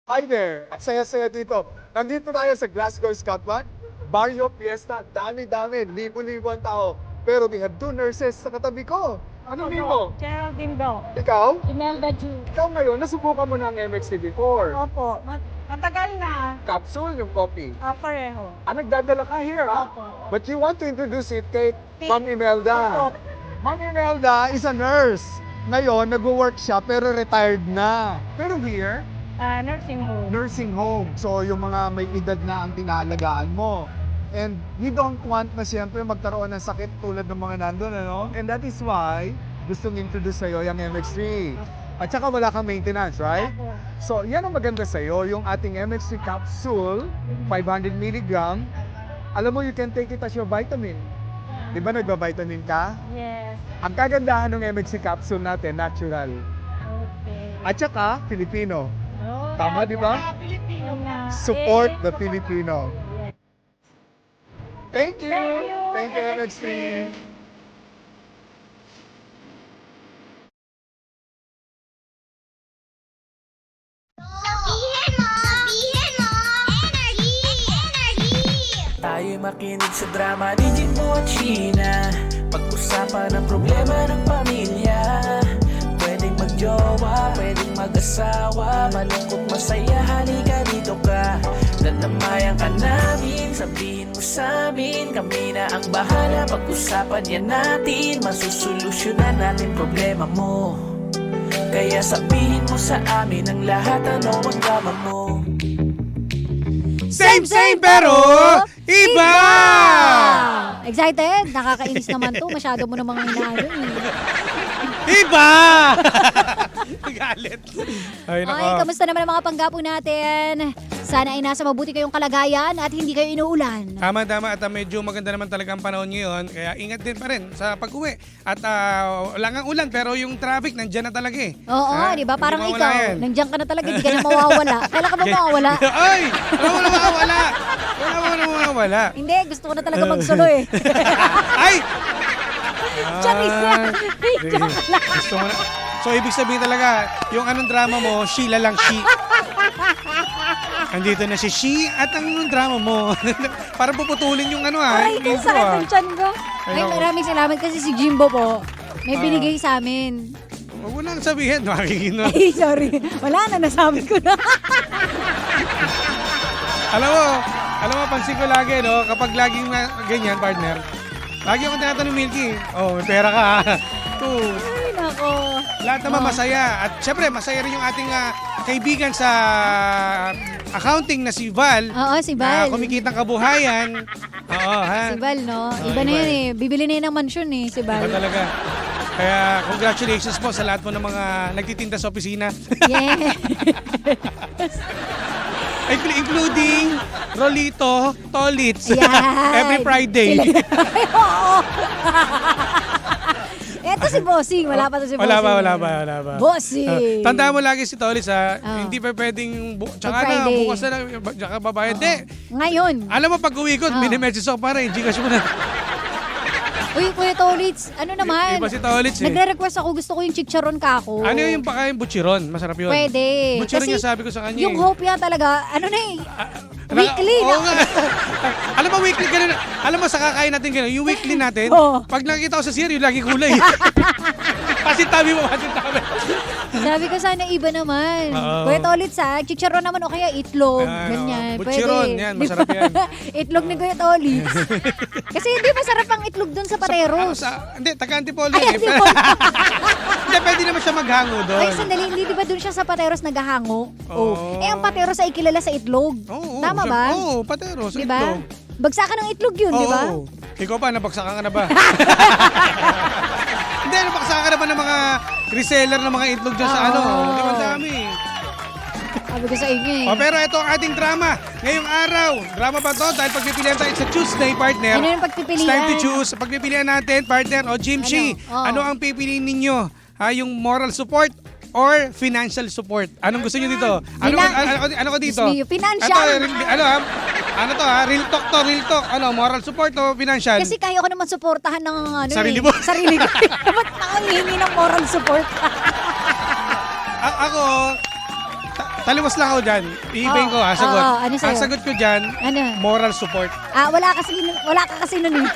Hi there! At saya-saya dito. Nandito tayo sa Glasgow, Scotland. Barrio Fiesta, dami-dami, libo-libo ang tao. Pero we have two nurses sa katabi ko. Ano name mo? Geraldine Bell. Ikaw? Imelda Ju. Ikaw ngayon, nasubukan mo na ang MXT before. Opo. Matagal na. Capsule yung coffee. Pareho. Nagdadala ka here, ha? Opo. But you want to introduce it kay Ma'am Imelda. Opo. Ma'am Imelda is a nurse. Ngayon, nag-work siya pero retired na. Pero here, Nursing home. nursing home. So, yung mga may edad na ang tinalagaan mo. And you don't want na siyempre magkaroon ng sakit tulad ng mga nandun, ano? And that is why gustong introduce sa'yo yung MX3. At saka wala kang maintenance, right? Opo. So, yan ang maganda sa'yo, yung ating MX3 capsule, 500 mg. Alam mo, you can take it as your vitamin. Di ba nagba-vitamin ka? Yes. Ang kagandahan ng MX3 capsule natin, natural. Okay. At saka, Filipino. Oh, Tama, di ba? Yung, Support the support. Filipino. Yes. Thank you! Thank you, Thank you, MX3! Sabihin mo! Sabihin mo! Energy! Energy! Tayo'y makinig sa drama ni Jimbo at Sheena. Pag-usapan ang problema ng pamilya. Pwedeng magjowa, pwedeng mag-asawa. Malungkot, masaya, halika dito ka. Dadamayan ka namin, sabihin mo sa amin. Kami na ang bahala, pag-usapan yan natin. Masusolusyonan natin problema mo. Kaya sabihin mo sa amin ang lahat, ano ang drama mo. Same pero iba! Excited? Nakakainis naman to. Masyado mo namang inaano eh. Iba! Galit. Ay, Ay, nako. kamusta naman ang mga panggapo natin? Sana ay nasa mabuti kayong kalagayan at hindi kayo inuulan. Tama at medyo maganda naman talaga ang panahon ngayon. Kaya ingat din pa rin sa pag-uwi. At wala nga ulan pero yung traffic nandyan na talaga eh. Oo, Ha? di ba? Hindi Parang mawala ikaw, yan. nandiyan ka na talaga, hindi ka na mawawala. Kailan ka ba mawawala? Ay! Wala mo na makawala! Wala mo na makawala! Hindi, gusto ko na talaga magsulo eh. Ay! Charis na! Sige. Gusto mo na. So, ibig sabihin talaga, yung anong drama mo, Sheila lang, she. Andito na si she at ang drama mo. Parang puputulin yung ano Aray, yung kung intro, sakit ng tiyan ko. Ay, Ayoko. maraming salamat kasi si Jimbo po. May binigay sa amin. Huwag mo na sabihin, makikino. Ay, sorry. Wala na, nasabi ko na. alam mo, pansin ko lagi, no? Kapag laging ganyan, partner, lagi ako tinatanong Milky, may pera ka, ha? Ay, nako. Lahat naman masaya. At syempre, masaya rin yung ating kaibigan sa accounting na si Val. Oo, si Na Val. kumikitang kabuhayan. Oo, ha? Si Val, no? Oo, Iba na iba yan eh. Bibili na yun ng mansyon eh, si Iba Val. talaga. Kaya congratulations po sa lahat po ng mga nagtitinda sa opisina. Yeah. Including Rolito, Tolits. Yan. Every Friday. Ay, oo. Eto si Bossing. Wala pa to si Bossing. Wala pa. Bossing. Tandaan mo lagi si Tolits, ha? Oh. Hindi pa pwedeng, Pag tsaka na, Friday. bukas na lang, tsaka babayad. Hindi. Ngayon. Alam mo, pag uwi ko, Oh. minimessage ako para, Gcash mo na. Uy, Kuya Tolits. Ano naman? Iba si Tolits, eh. Nagre-request ako. Gusto ko yung chicharon kako. Ano yung pakain buchiron? Masarap yun. Pwede. Buchiron Kasi yung sabi ko sa kanya. yung hope yan talaga, ano na eh. Ano, Weekly oo na. nga. Alam mo, weekly ganun. Alam mo, sa kakain natin ganun. Yung weekly natin, Oo. pag nakikita ko sa series, yung lagi kulay. Pasintabi mo, pasintabi. Sabi ko sana iba naman. Oo. Kuya Tolits ha, chicharon naman o kaya itlog. Ayan, Ganyan. oo. Buchiron, yan, masarap yan. Itlog ni Kuya Tolits. Kasi hindi masarap ang itlog dun sa pateros. Hindi, taga-antipolo Ay, eh. Antipolo. Hindi, pwede naman siya maghango doon. Ay, sandali, hindi di ba dun siya sa pateros naghahango? Oo. Oh. Eh, ang pateros ay kilala sa itlog. Oo, Tama ba? Oo, patero. Di ba? Bagsakan ng itlog yun, di ba? Oo. Ikaw pa, nabagsakan ka na ba? Hindi, nabagsakan ka na ba ng mga reseller ng mga itlog dyan sa Oo. ano? Di ba ang dami? Sabi ko sa inyo eh. Pero ito ang ating drama. Ngayong araw, drama ba to? Dahil pagpipilian tayo sa Tuesday, partner. Ano yung pagpipilian? It's time to choose. Pagpipilian natin, partner, o Jimshi. Oo. Ano ang pipiliin ninyo? Yung moral support or financial support? Anong gusto niyo dito? Ano ko dito? Diyos mio, financial. Ano to ha? Real talk to, real talk. Ano, moral support o financial? Kasi kaya ko naman suportahan ng ano Sarili eh. mo. Sarili ko. Ba't nangihingi ng moral support? Ako, taliwas lang ako dyan. Iibayin ko sagot. Oo, ano sa'yo? Ang sagot ko dyan, Ano? moral support. Wala ka kasi nun eh.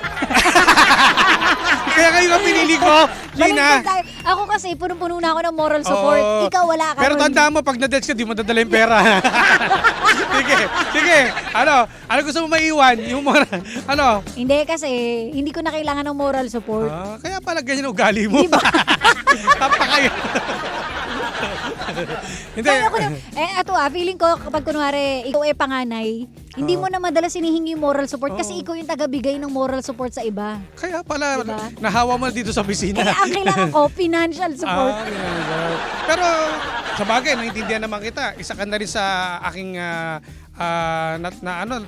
Kaya kayo ang pinili ko, Baliktad Gina. tayo. Ako kasi, punong-puno na ako ng moral support. Oo. Ikaw, wala ka Pero nun. tandaan mo, pag na-deads ka, di mo dadala yung pera. sige. Ano gusto mo maiwan? Yung moral, ano? Hindi kasi, hindi ko na kailangan ng moral support. Kaya pala ganyan ugali mo. Diba? Tapa kayo. Hindi. Kaya ko na, eto feeling ko kapag kunwari, ikaw panganay, hindi mo na madalas hinihingi yung moral support kasi ikaw yung tagabigay ng moral support sa iba. Kaya pala, Diba? nahawa mo na dito sa opisina. Kaya ang kailangan ko, financial support. Financial. Pero sa bagay, naiintindihan naman kita. Isa ka na rin sa aking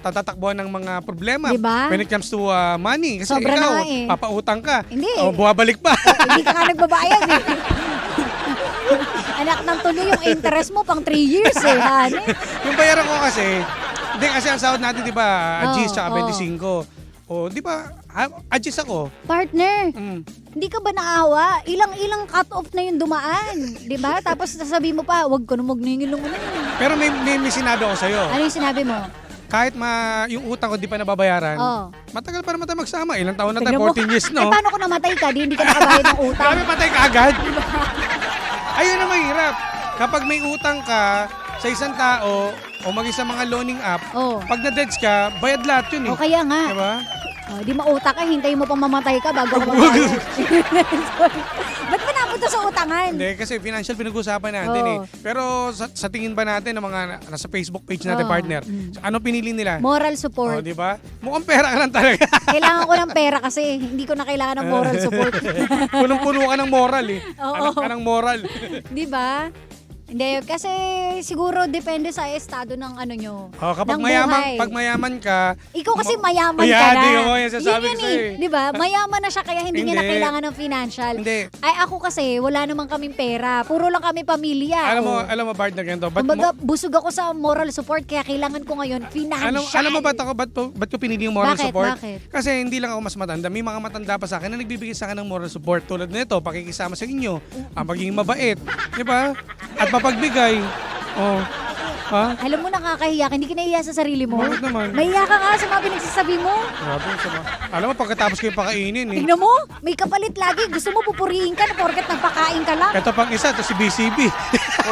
tatatakbuhan ng mga problema Diba? when it comes to money. Kasi Sobra ikaw, na nga eh. papautang ka. Hindi. Buwabalik pa. Hindi ka nga nagbabayad eh. Anak ng tuloy yung interest mo pang 3 years eh, honey. Yung bayaran ko kasi, hindi kasi ang sahod natin, di ba, Agis Oo, tsaka oo. 25. O, di ba, Agis ako. Partner, Mm. hindi ka ba naawa? Ilang cut-off na yung dumaan, di ba? Tapos sasabihin mo pa, wag ko na magningil ng ano. Pero may sinabi ako sa'yo. Ano yung sinabi mo? Kahit yung utang ko di pa nababayaran, Oo. matagal pa naman tayo magsama. Ilang taon na Tignan tayo? mo. 14 years, no? Eh, paano kung namatay ka? Di hindi ka nakabayad ng utang. Grabe, patay ka agad. Ayun na mahirap. Kapag may utang ka sa isang tao o maging sa mga loaning app, Oh. pag na-deads ka, bayad lahat yun eh. O kaya nga. Diba? Di mautak ka, hintayin mo pang mamatay ka bago ka magbayad. Ba't ba napunta sa utangan? Hindi, kasi financial pinag-usapan natin Oo. eh. Pero sa tingin ba natin ng mga nasa Facebook page natin, Oo. partner, ano pinili nila? Moral Oh, support. di ba? Mukhang pera ka lang talaga. Kailangan ko ng pera kasi hindi ko na kailangan ng moral support. Punong-puno ka ng moral eh. Oo. Anak ka ng moral. Di ba? Hindi, kasi siguro depende sa estado ng ano nyo. Oh, kapag ng mayaman, buhay. pag mayaman ka, Ikaw kasi mayaman Ayan, ka na. di mo, yan sasabi Yun ko sa'yo eh. Di ba? Mayaman na siya kaya hindi niya na Hindi. kailangan ng financial. Hindi. Ay ako kasi wala namang kaming pera. Puro lang kami pamilya. alam mo partner ganito. Kumbaga, busog ako sa moral support kaya kailangan ko ngayon financial. Alam mo ba't ko pinili yung moral Bakit? support? Bakit? Kasi hindi lang ako mas matanda. May mga matanda pa sa akin na nagbibigay sa akin ng moral support. Tulad nito, pakikisama sa inyo, ang pagiging mabait. Di ba? At mapagbigay. Oh. Ha? Alam mo, nakakahiya ka. Hindi ka nahiya sa sarili mo. Bakit naman? Mahiya ka nga sa mga pinagsasabi mo. Grabe, sama. Alam mo, pagkatapos ko yung pakainin eh. Tignan mo, may kapalit lagi. Gusto mo pupurihin ka na porket nagpakain ka lang. Ito pang isa, ito si BCB.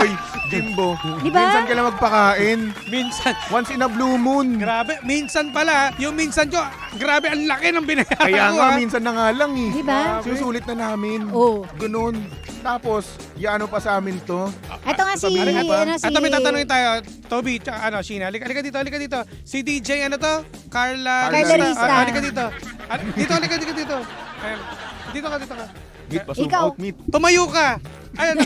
Oy, Jimbo. Di ba? Minsan ka lang magpakain. Minsan. Once in a blue moon. Grabe, minsan pala, yung minsan ko, grabe, ang laki ng binayaran Kaya ko. nga, ha? minsan na nga lang eh. Di ba? Sinusulit na namin. Oo. Ganun. Tapos, yaano pa sa amin to. Ito nga si, Sabihin mo ba? ano si... At may tatanungin tayo, Toby, tsaka Sheena, halika dito. Si DJ, ano to? Carla Carla Rista. Halika dito. Halika dito. Ayan. Dito ka. Meet pa zoom Ikaw. out, meet. Tumayo ka. Ayun,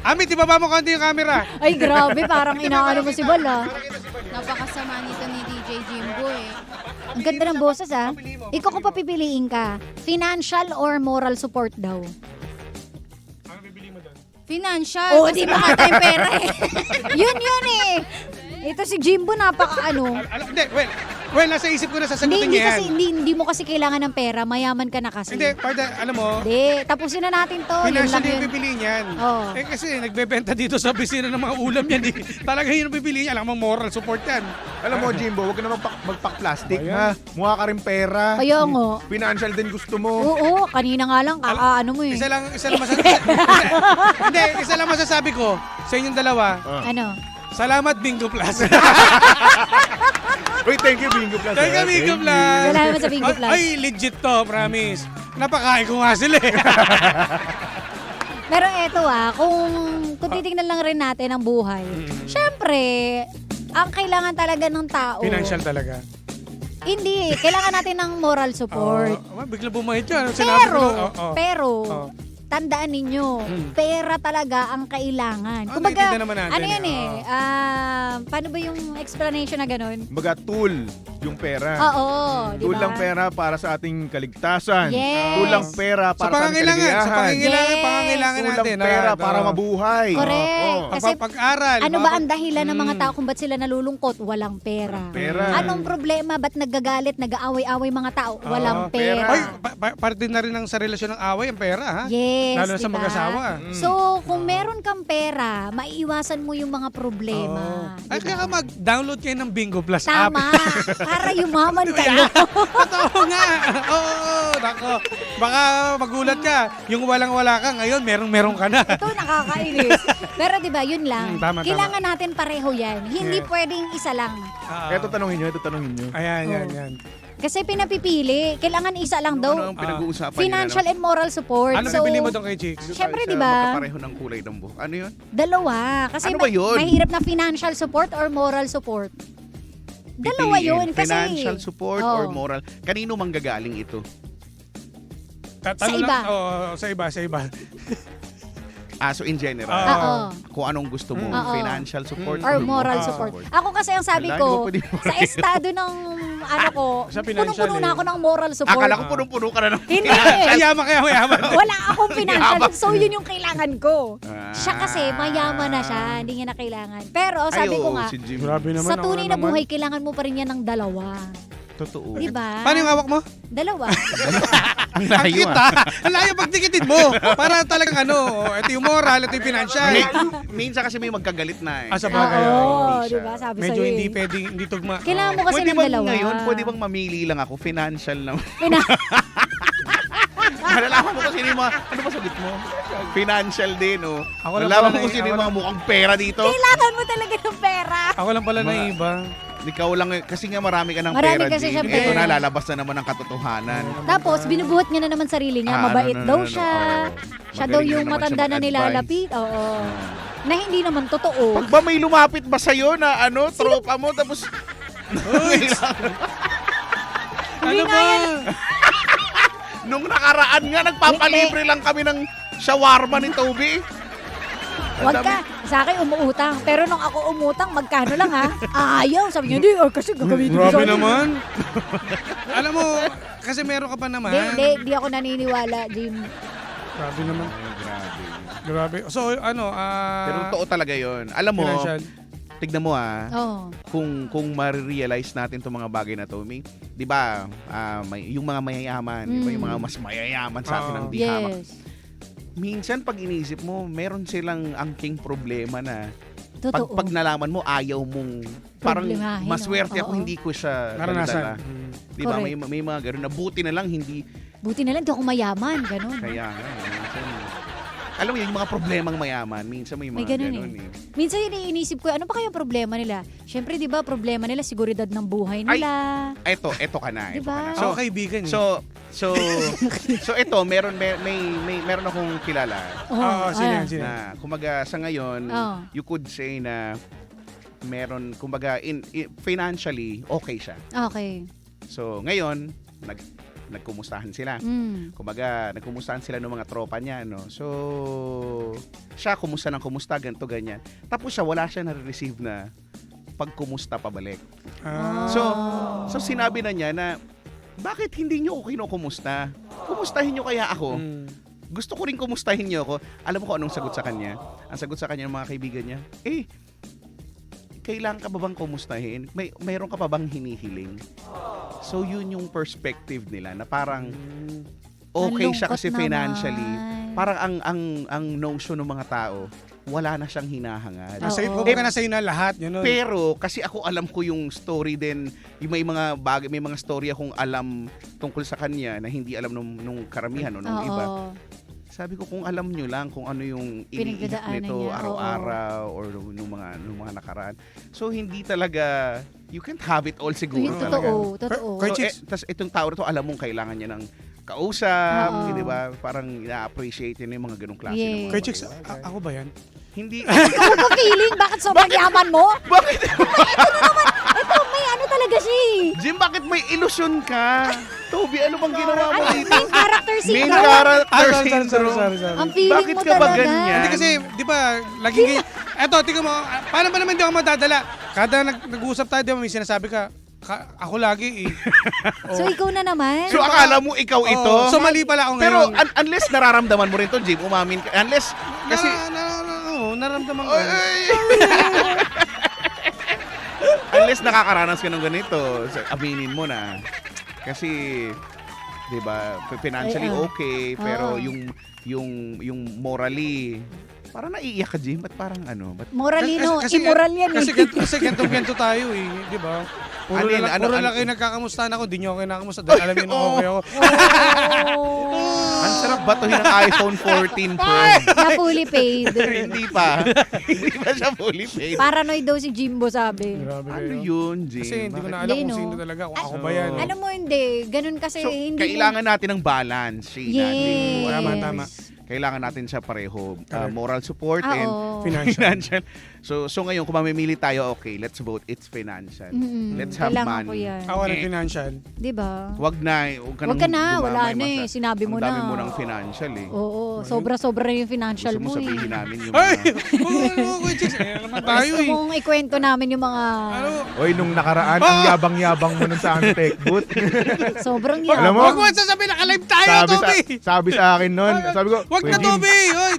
Amit, ibaba mo konti yung camera. Ay, grabe. Parang inaano mo si Bal, ah. Napakasama nito ni DJ Jimbo eh. Ang ganda ng boses, ah. Ikaw kung papipiliin ka, financial or moral support daw? Financial. Oo, kasi di ba? wala tayong pera eh. Yun eh. Ito si Jimbo, napaka ano. Hindi, well, nasa isip ko na sasagutin Hindi niya kasi, yan. hindi mo kasi kailangan ng pera. Mayaman ka na kasi. Hindi, partner, alam mo, Hindi, tapusin na natin to. Yun lang financially yung yun. pipiliin yan. Oo. Eh kasi nagbebenta dito sa opisina ng mga ulam yan. Eh. Talaga yun ang pipiliin yan. Alam mo, moral support yan. Alam mo, Jimbo, huwag ka na magpak-plastic, Ayan. ha? Mukha ka rin pera. Kaya nga. Financial din gusto mo. Oo, kanina nga lang, kakaano mo eh. Isa lang masasabi ko sa inyong dalawa. Ano? Salamat, Bingo Plus. Uy, thank you, Bingo Plus. Thank you, Bingo Plus. Salamat sa Bingo Plus. Ay, legit to, promise. Napakain ko nga sila eh. Pero eto kung titingnan lang rin natin ang buhay, syempre, ang kailangan talaga ng tao, Financial talaga. hindi, kailangan natin ng moral support. Bigla bumahit yun. Sinabi ko Pero, lang, oo. pero, tandaan ninyo, pera talaga ang kailangan. naiintindihan naman natin ano yan eh, paano ba yung explanation na ganun? Baga tool yung pera. Oo, di Tool ba? lang pera para sa ating kaligtasan. Yes. Tool lang pera Sa para sa ating pangangailangan. Sa kaligayahan. pangangailangan, Yes. kailangan Kulang natin. pera ah, para oo. mabuhay. Correct. Oo. Kasi Pag-aral. ano ba ang dahilan ng mga tao kung ba't sila nalulungkot? Walang pera. Pera. Anong problema? Ba't nagagalit, nag-aaway-away mga tao? Walang pera. pera. Oy, parte na rin ng sa relasyon ng away ang pera, ha? Yes, Lalo na sa diba? mag-asawa. So, kung meron kang pera, maiiwasan mo yung mga problema. Ay, kaya ka mag-download kayo ng Bingo Plus Tama. Para yumaman kayo. Oo nga. Oo, nako. Baka magulat ka. Yung walang-wala ka ngayon, merong-meron ka na. Ito, nakakainis. Pero di ba yun lang. Tama. Kailangan natin pareho yan. Hindi Yeah. pwedeng isa lang. Ito tanongin nyo. Ayan, yan, Oh. yan. Kasi pinapipili. Kailangan isa lang daw. Ano ang pinag-uusapan Financial and moral support. Ano So, bibili mo doon kay Chicks? syempre, di ba? Magkapareho ng kulay ng buhok. Ano yun? Dalawa. Kasi Ano ba yun? mahirap na financial support or moral support. Dalawa Pipiliin. yun. Kasi, Financial support Oh. or moral. Kanino manggagaling ito? Sa iba. Sa iba. So in general, Oo. kung anong gusto mo, Oo. financial support Or moral Ah. support. Ako kasi ang sabi Wala, ko, hindi mo pwede moral sa estado ng ano ko, Sa financial punong-puno na eh. ako ng moral support. Akala ko punong-puno ka na ng Hindi. Mayaman kaya mayaman. Wala akong financial. So, yun yung kailangan ko. Ah. Siya kasi, mayaman na siya. Hindi niya na kailangan. Pero, sabi ko nga, si Jim. Grabe naman. sa tunay na naman. buhay, kailangan mo pa rin yan ng dalawa. Totoo. Di ba? Paano yung hawak mo? Dalawa. Ang Ang layo cute, ah. Ang layo pag dikitin mo. Para talagang ito yung moral, ito yung financial. Minsan kasi may magkagalit na eh. Sa bagay. Oo, Hindi di siya. ba? Sabi Medyo sa'yo hindi eh. pwedeng, hindi tugma. Kailangan mo kasi Pwede ng bang dalawa. ngayon, pwede bang mamili lang ako, financial na. Pina- Malalaman mo kung sino yung mga, ano ba sagot mo? Financial din, oh. Ako lang Malalaman pala mo kung sino ako yung mga lang- mukhang pera dito. Kailangan mo talaga ng pera. Ako lang pala na iba. Ikaw lang, kasi nga marami ka ng Marami pera, kasi Jim. siyang Ito pera. na, lalabas na naman ang katotohanan. Tapos, binubuhat niya na naman sarili niya. Ah, Mabait no, daw no, no, siya. oo. Siya daw Magaling yung na naman matanda siya na mag-advise. nilalapit. Oo. Na hindi naman totoo. Pag ba may lumapit ba sa'yo na tropa mo, tapos... Ano ba? Nung nakaraan nga, nagpapalibre lang kami ng shawarma ni Toby. Huwag ka. Sa akin, umuutang. Pero nung ako umutang, magkano lang ha? Ayaw. Sabi niya, hindi. Kasi gagamitin ko Grabe sa- naman. Alam mo, kasi meron ka pa naman. Hindi ako naniniwala, Jim. Grabe naman. Grabe. Grabe. So, Pero totoo talaga yon. Alam mo, financial. tignan mo Oo. kung ma-realize natin itong mga bagay na to, may, di ba, yung mga mayayaman, di ba, yung mga mas mayayaman sa atin ang di hamak. Yes. Minsan pag iniisip mo, meron silang angking problema na Totoo. pag nalaman mo, ayaw mong parang Problemahin, maswerte ako, oo. hindi ko siya Naranasan. dala-dala. Di ba? Correct. May mga gano'n na buti na lang hindi Buti na lang, di ako mayaman. Ganon. kaya nga. Minsan, alam mo yung mga problemang mayaman, minsan may May mga ganun gano'n eh. eh. Minsan iniisip ko, ano pa kaya problema nila? Siyempre, di ba, problema nila, seguridad ng buhay nila. Eto ka na. Di Eto ka ba? na. So, kaibigan eh. So ito, meron akong kilala Oo, sino yan, ah. sino? na kumbaga sa ngayon, Oo. you could say na meron kumbaga financially okay siya. Okay. So ngayon, nagkumustahan sila. Kumbaga, nagkumustahan sila ng mga tropa niya, no? So, siya, kumusta ganito, ganyan. Tapos siya, wala siya na-receive na pagkumusta pabalik. Ah. So sinabi na niya na, bakit hindi niyo ako kinukumusta? Kumustahin niyo kaya ako? Gusto ko rin kumustahin niyo ako. Alam mo kung anong sagot sa kanya? Ang sagot sa kanya ng mga kaibigan niya, kailangan ka ba bang kumustahin? Mayroon ka pa bang hinihiling? So yun yung perspective nila na parang okay siya Ang kasi lungkot financially. naman. Parang ang notion ng mga tao, wala na siyang hinahangad. Nasa, Oo. kumbaga nasa iyo na lahat. Yun, nun. Pero kasi ako alam ko yung story din, yung may mga bagay, may mga story akong alam tungkol sa kanya na hindi alam nung karamihan o nung Oo. iba. Sabi ko kung alam nyo lang kung ano yung iniihip Pinagdadaanan nito niya, araw-araw or nung mga nakaraan. So hindi talaga, you can't have it all siguro Yun, talaga. totoo. Kay So, Chicks. tas itong tao na to, alam mong kailangan niya ng kausap, Oo. di ba? Parang ina-appreciate yun yung mga ganong klase ng mga Yes. Kay Chicks, bagay. ako ba yan? Hindi. Ikaw ba feeling? Bakit sobrang yaman mo? Bakit? Ito, may ano talaga siya eh. Jim, bakit may ilusyon ka? Toby, ano bang ginawa mo Ano, dito? main character Main syndrome. character sorry. syndrome. Ang feeling Bakit mo ka ba talaga. ganyan? Hindi kasi, di ba, laging... Eto, tingnan mo, paano ba naman hindi ako madadala? Kada nag-uusap tayo, di ba, may sinasabi ka, Ako lagi eh. So, ikaw na naman. So akala mo ikaw ito? So mali pala ako Pero ngayon. unless nararamdaman mo rin to, Jim, umamin ka. Unless, kasi... Naramdaman ko. Unless nakakaranas ka ng ganito, aminin mo na. Kasi, di ba, financially Ay, okay, pero Oo. yung morally, parang naiiyak ka, Jim. Ba't parang ano? Ba't Moralino, immoral yan eh. Kasi ganto tayo eh, di ba? Puro Ano yun, lang, ano- puro ano- lang kayo nagkakamustahan ako, di nyo ako kinakamusta. Dahil alam nyo na okay ako. ang sarap batuhin ng iPhone 14 Pro. Na fully paid. Hindi pa. Hindi pa siya fully paid. Paranoid daw si Jimbo, sabi. Grabe Ano kayo. yun, Jim? Kasi hindi ko na Bakit? alam Hindi, kung no? sino talaga. Kung ako Ah, ba yan. Alam mo hindi, ganun kasi So, hindi kailangan natin ng balance, Sheena. Yes. Tama. Kailangan natin siya pareho. Moral support and Oo. Financial. So ngayon, kung mamimili tayo, okay, let's vote. It's financial. Mm-mm. Let's have Kailangan ko money. yan. Ako ng financial. Di ba? Wag na. Huwag Wag ka na, wala na eh. Masa. Sinabi mo Ang dami na. mo ng financial eh. Oo, sobra-sobra na yung financial Gusto mo mo sabihin eh. namin yung Ay! mga... Oo, chicks. Eh, naman tayo Gusto eh. mong ikwento namin yung mga Ano? Oy, nung nakaraan, ang yabang-yabang mo nun sa aming tech booth. sobrang Alam mo, Huwag mo sasabihin, naka-live tayo, Toby! sabi sa akin nun, sabi ko, Huwag "Kuya na, Jim, Toby! Oy,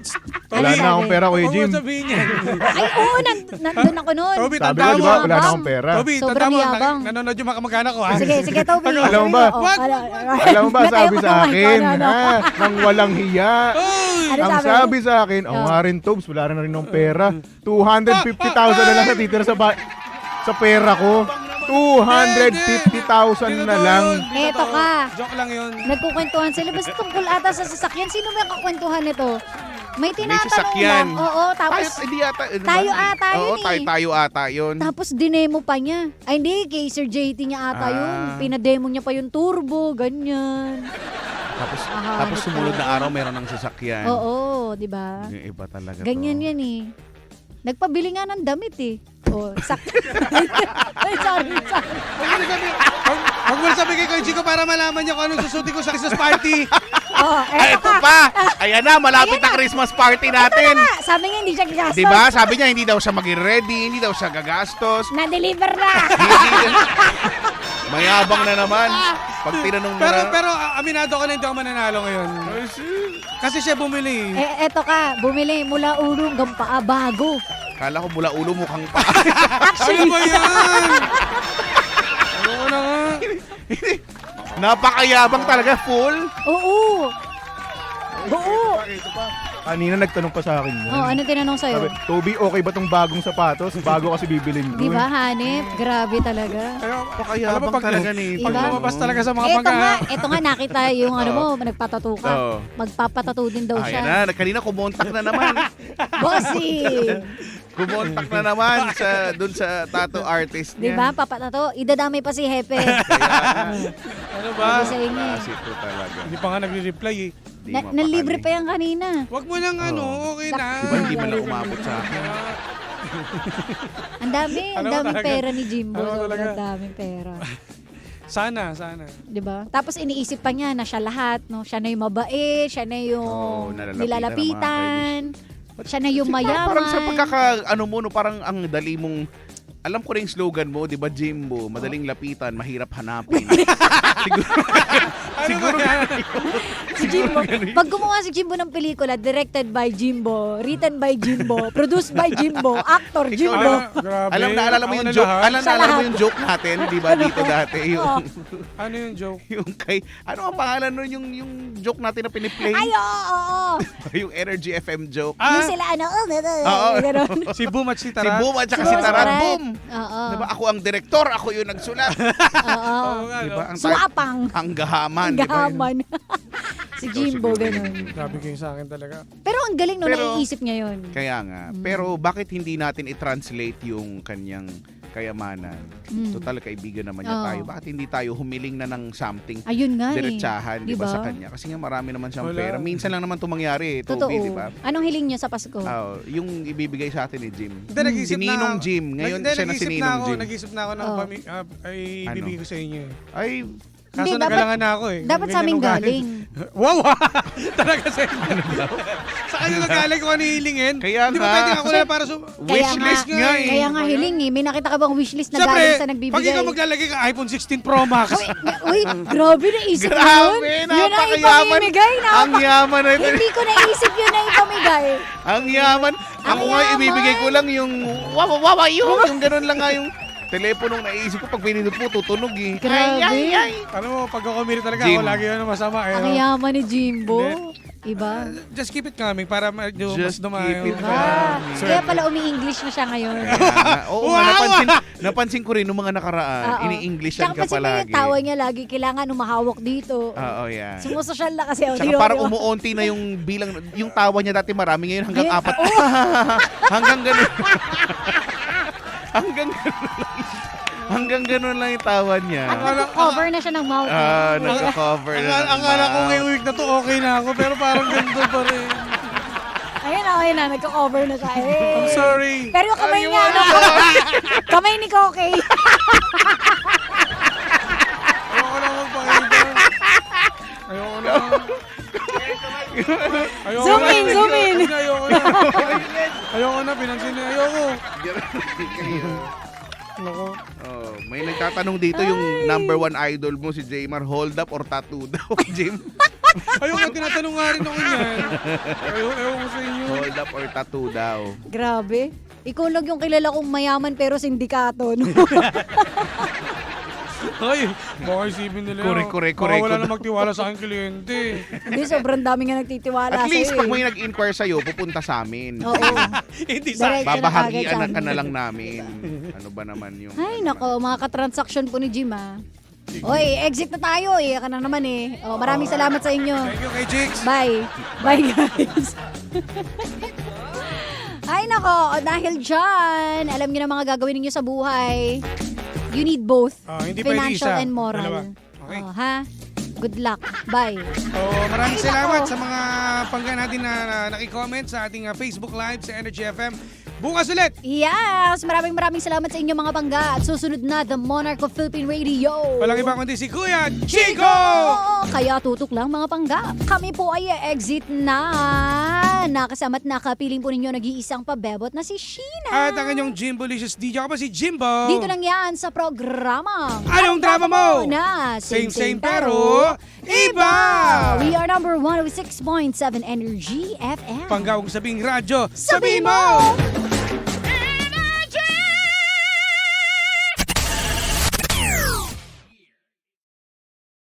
wala Ano na akong sabi? pera, Kuya Huwag mo Jim. sabihin yan. Ay, oo, nandun ako nun. Toby, Sabi tanda ko, di ba, mo. wala na akong pera. Toby, Sobrang tanda mo. yabang. Nanonood yung mga kamag-anak ko, ha? Sige, Toby. Alam mo ba? Wag. Alam mo ba, Ba't sabi ayaw sa ko akin, naman? ha, nang walang hiya. Oy! Ano Ang sabi sa akin, Oh. nga rin, Tobes, wala na rin ng pera. 250,000 na lang sa titira sa pera ko. 250,000 na lang. Eto ka. Joke lang yun. Nagkukwentuhan sila. Basta tungkol ata sa sasakyan. Sino may kakwentuhan nito? May tinatanong sasakyan. lang. Oo, tapos Hindi ata. tayo ata Oo, yun eh. tayo ata yun. Tapos dinemo pa niya. Ay hindi, kay Sir JT niya ata yun. Ah. Pinademo niya pa yung turbo, ganyan. Tapos sumunod na araw, meron ng sasakyan. Oo, di ba? Yung iba talaga Ganyan to. yan eh. Nagpabili nga ng damit eh. Oh, Ay, sorry. Huwag mo sabihin kay Koichi ko para malaman niya kung anong susuti ko sa Christmas party. Oh, Ay, ito pa! Ayan na, malapit na Christmas party natin. Sabi niya hindi siya gagastos. Di ba? Sabi niya, hindi daw siya mag-ready, hindi daw siya gagastos. Na-deliver na. Mayabang na naman. Pag tinanong mo Pero aminado ko na hindi ako mananalo ngayon. Kasi siya bumili. Eto ka, bumili mula ulo hanggang paa, bago. kala ko mula ulo mukhang pa. Ano ba yan? Ano na nga? Napakayabang talaga, full. Oo. Oo. Kanina nagtanong pa sa akin yun. Oh, ano tinanong sa'yo? Sabi, Toby, okay ba tong bagong sapatos? Bago kasi bibilin ko. Di ba, Hanep? Grabe talaga. Napakayabang pag- talaga ni. Diba? Pag lumabas talaga sa mga Eto nga, nakita yung ano mo, nagpatato ka. Oo. Magpapatato din daw Ayan siya. na, kanina kumontak na naman. Bossy! Kumontak na naman dun sa tattoo artist Di niya. ba, papatato? Idadamay pa si Hepe. Ano ba? Sabi sa inyo eh. Kasi ito talaga. Hindi pa nga nagre-reply eh. Di Nalibre mapakali. pa yan kanina. Huwag mo lang okay na. Diba hindi man lang umabot sa akin? Ang daming Alam mo talaga. pera ni Jimbo. Alam mo Sobrang talaga. daming pera. Sana. 'Di ba? Tapos iniisip pa niya na siya lahat, no? Siya na yung mabait, siya na yung nilalapitan nilalapitan. Siya na yung mayaman. Parang sa ano mo, no, parang ang dali mong, alam ko na yung slogan mo, di ba, Jimbo? Madaling lapitan, mahirap hanapin. Siguro yan. Si Jimbo. Pag gumawa si Jimbo ng pelikula, directed by Jimbo, written by Jimbo, produced by Jimbo, actor Jimbo. Grabe. Alala mo Ako yung na joke? lahat. Alala mo yung joke natin, di ba, dito dati? Yung, Ano yung joke? yung kay, ano ang pangalan nun, yung joke natin na piniplay? Ay, oo. Yung Energy FM joke. Yung sila, ano, Oo. gano'n. Si Boom at Si si Tarat. Boom at saka Si si Boom at Tarat. Tarat. Boom! Oo. Diba, ako ang direktor, ako yung nagsulat. Oo. Oo nga, no? Diba, ang Suapang. ang gahaman. Ang di ba? gahaman. Si Jimbo, gano'n. Grabe kayo sa akin talaga. Pero ang galing no, Pero- naiisip niya yun. Kaya nga. Pero bakit hindi natin i-translate yung kanyang kayamanan? Total, kaibigan naman niya Oo. tayo. Bakit hindi tayo humiling na ng something Ayun nga eh. diretsahan, di ba, Diba? sa kanya? Kasi nga marami naman siyang Wala. pera. Minsan lang naman ito mangyari, Totoo. Toby, di ba? Anong hiling niya sa Pasko? Yung ibibigay sa atin ni Jim. Hindi, nag-isip Si Ninong Jim. Ngayon siya na si Ninong Jim. Nag-isip na ako ng Oh. ay Ano? bibigay ko sa inyo eh. Ay, Kaso Hindi, dapat- nagalangan na ako eh. dapat sa amin Ganyan ugali. galing. Wow! Talaga sa inyo. Sa kanyo nagaling kung ano hilingin. Kaya Di ba nga. pwede ako na para sa Wishlist nga eh. Kaya nga hiling eh. May nakita ka bang wishlist na Siyempre, galing sa nagbibigay? pag ikaw maglalagay ka iPhone 16 Pro Max. Uy, grabe naisip mo Grabe, yun. Yun ang napakayaman. ipamimigay. Ang yaman na ito. Hindi ko naisip yun na ipamigay. Ang yaman. Ang Ako nga yaman. ibibigay ko lang yung wawa yun. Yung ganun lang nga yung teleponong naisip ko. Pag pinindot mo, tutunog eh. Grabe. Alam mo, pag ako kumiri talaga, Jim. ako lagi yun ang masama. Eh, Ang no? yaman ni Jimbo. Hindi. Iba. Just keep it coming para medyo mas Just dumayo. keep it Diba? Sir. Kaya pala umi-English na siya ngayon. Oo Wow, nga, napansin ko rin nung mga nakaraan. Oo. Ini-Englishan Tsaka ka kasi palagi. yung tawa niya lagi kailangan umahawak dito. Oo, yan. Sumusosyal na kasi. Tsaka parang umuunti na yung bilang, yung tawa niya dati marami, ngayon hanggang Ngayon, 4. Hanggang ganun. hanggang ganun lang. Hanggang ganun lang yung tawa niya. At nag-cover na siya ng mouth. Nagka-cover na. Ang akala ko ngayong week na to okay na ako, pero parang ganito pa rin. Ayun na, nagka-cover na siya. Eh. I'm sorry. Pero yung kamay niya, ano, kamay ni Koke. Ayoko lang magpakita. Ayoko na. Ayoko Zoom na. in, zoom in. Ayoko na. Ayoko na, pinansin na. Ayoko. Nako. Oh, may nagtatanong dito yung number 1 idol mo si Jaymar, hold up or tattoo daw, Jim? Ayoko, tinatanong nga rin ako niyan. Ayoko sa inyo. Hold up or tattoo daw. Grabe. Ikaw lang yung kilala kong mayaman pero sindikato. No? Ay, baka isipin nila. Correct. Baka wala na magtiwala sa aking kliyente. Hindi, sobrang dami nga nagtitiwala At least sa'yo. pag may nag-inquire sa'yo, pupunta sa amin. Oo. Hindi sa Diretso na agad Babahagian sa ka na amin. lang namin. Ano ba naman yung... Ay, nako, mga katransaksyon po ni Jim, ah. Oy, exit na tayo. Iyak ka na naman eh. Oh, maraming salamat sa inyo. Thank you kay Chicks. Bye. Bye, guys. Ay, nako, dahil dyan, alam niyo na mga gagawin niyo sa buhay. You need both. Hindi pwede financial isa. and moral. Dalawa. Okay. Oh, ha? Good luck. Bye. Maraming Ay, salamat nako. sa mga pangga natin na nakicomment sa ating Facebook Live sa Energy FM. Bukas ulit! Yes! Maraming salamat sa inyo mga bangga. At susunod na, The Monarch of Philippine Radio. Walang iba kundi si Kuya Chico! Oo, kaya tutok lang mga pangga. Kami po ay exit na. Nakasama't nakapiling po ninyo nag-iisang pabebot na si Sheena. At ang inyong Jimbolicious DJ ako pa si Jimbo. Dito lang yan sa programa. Anong drama mo? Na Same pero iba! We are number 106.7 Energy FM. Panggawang sabing radyo, Sabihin sabihin mo!